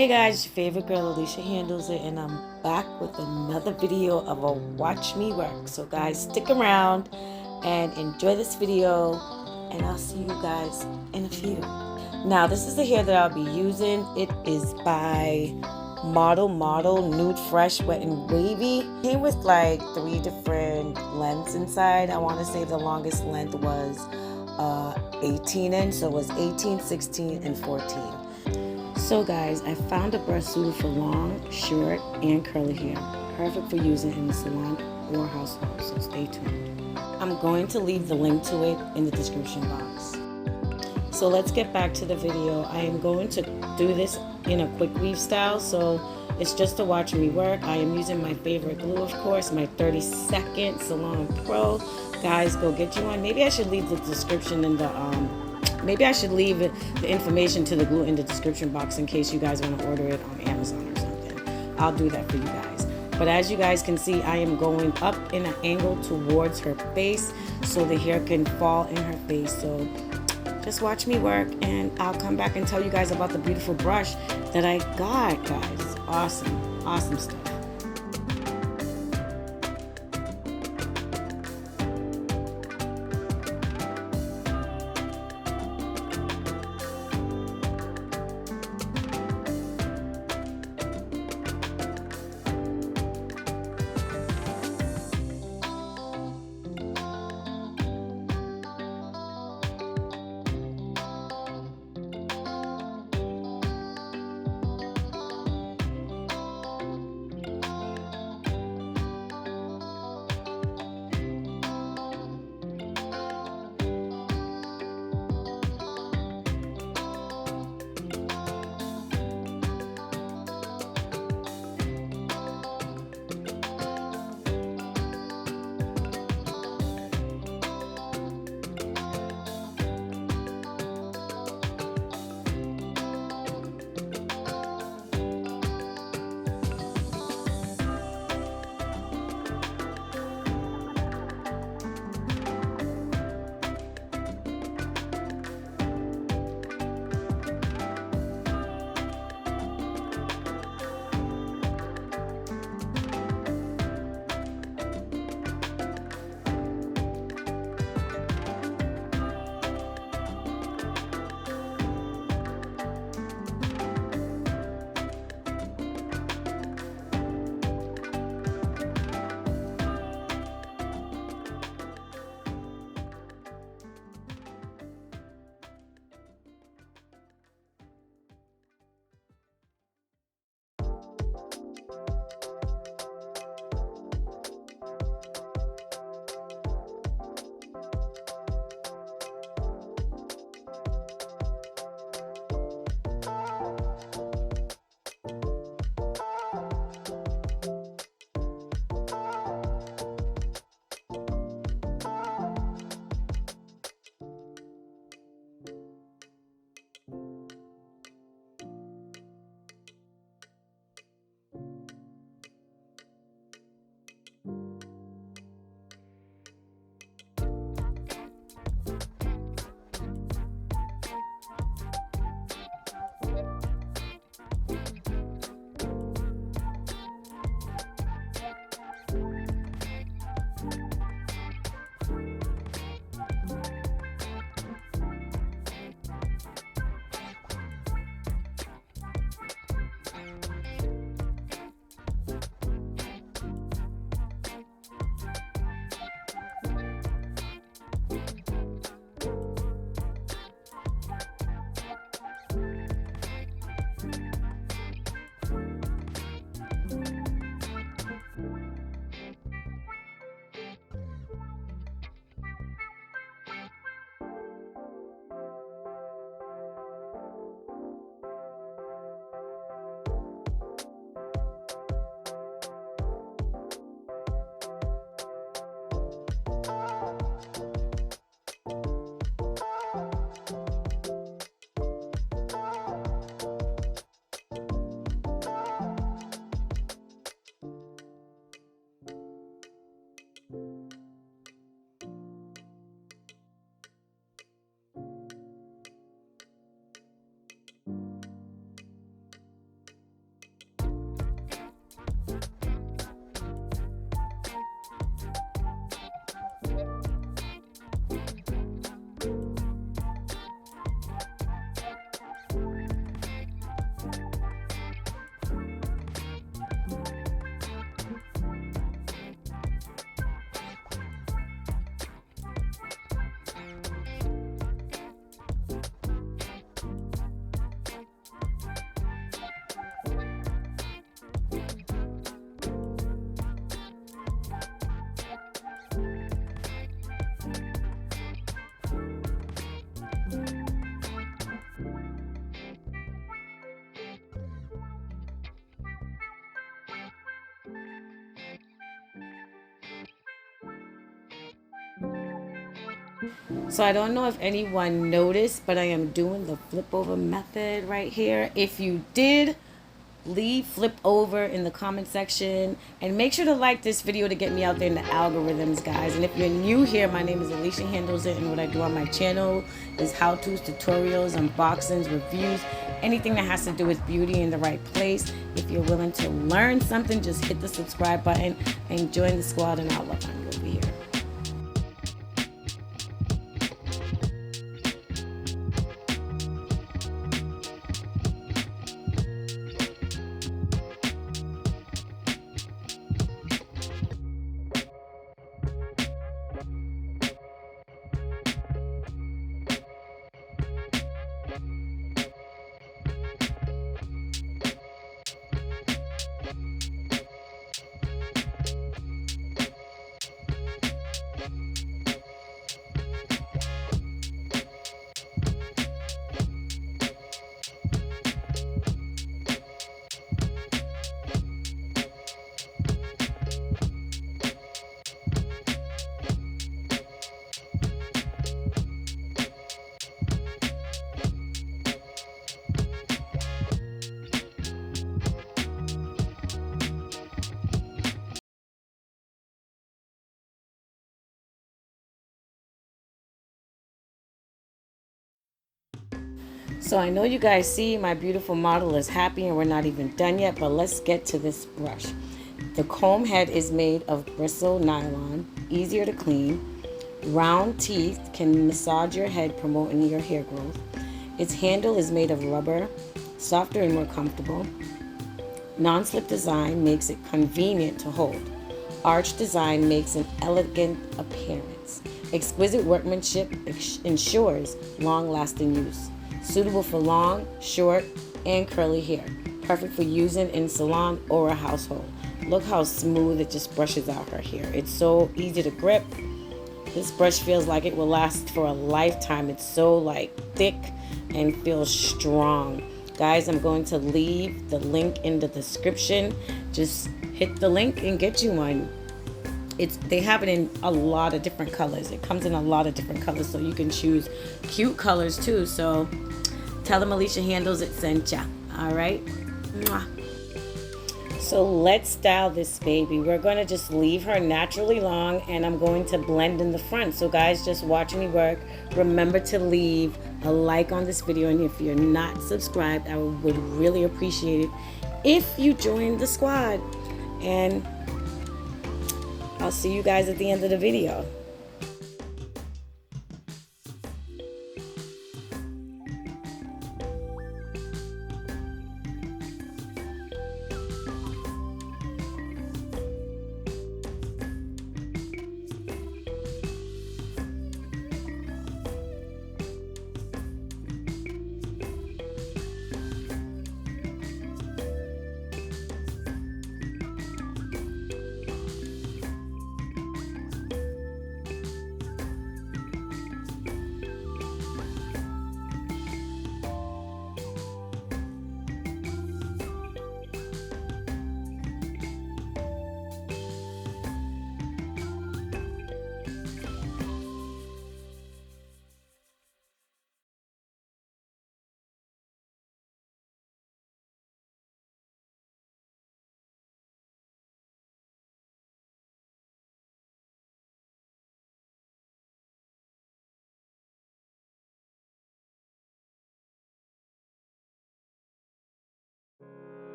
Hey guys, your favorite girl Alicia handles it, and I'm back with another video of a watch me work. So guys, stick around and enjoy this video, and I'll see you guys in a few. Now this is the hair that I'll be using. It is by Model Nude Fresh Wet and Wavy. It came with like 3 different lengths inside. I want to say the longest length was 18 inch, so it was 18, 16, and 14. So guys, I found a brush suited for long, short, and curly hair. Perfect for using in the salon or household, so stay tuned. I'm going to leave the link to it in the description box. So let's get back to the video. I am going to do this in a quick weave style, so it's just to watch me work. I am using my favorite glue, of course, my 30-second Salon Pro. Guys, go get you one. Maybe I should leave the description in the maybe I should leave the information to the glue in the description box in case you guys want to order it on Amazon or something. I'll do that for you guys. But as you guys can see, I am going up in an angle towards her face so the hair can fall in her face. So just watch me work, and I'll come back and tell you guys about the beautiful brush that I got, guys. Awesome stuff. So I don't know if anyone noticed, but I am doing the flip over method right here. If you did, leave flip over in the comment section, and make sure to like this video to get me out there in the algorithms, guys. And if you're new here, my name is Alicia Handles It, and what I do on my channel is how-tos, tutorials, unboxings, reviews, anything that has to do with beauty in the right place. If you're willing to learn something, just hit the subscribe button and join the squad, and I'll love on you over here. So I know you guys see my beautiful model is happy and we're not even done yet, but let's get to this brush. The comb head is made of bristle nylon, easier to clean. Round teeth can massage your head, promoting your hair growth. Its handle is made of rubber, softer and more comfortable. Non-slip design makes it convenient to hold. Arch design makes an elegant appearance. Exquisite workmanship ensures long-lasting use. Suitable for long, short, and curly hair. Perfect for using in salon or a household. Look how smooth it just brushes out her hair. It's so easy to grip. This brush feels like it will last for a lifetime. It's so like thick and feels strong. Guys, I'm going to leave the link in the description. Just hit the link and get you one. They have it in a lot of different colors. It comes in a lot of different colors, so you can choose cute colors too. So tell them Alicia Handles It sent ya. All right. Mwah. So let's style this baby. We're going to just leave her naturally long, and I'm going to blend in the front. So guys, just watch me work. Remember to leave a like on this video, and if you're not subscribed, I would really appreciate it if you join the squad. And I'll see you guys at the end of the video.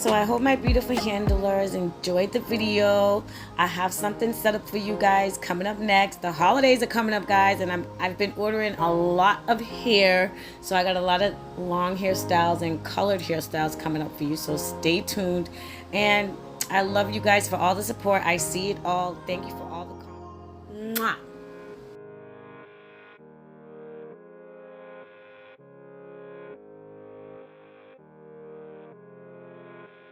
so I hope my beautiful handlers enjoyed the video. I have something set up for you guys coming up next. The holidays are coming up, guys, and I've been ordering a lot of hair, so I got a lot of long hairstyles and colored hairstyles coming up for you, so stay tuned. And I love you guys for all the support. I see it all. Thank you for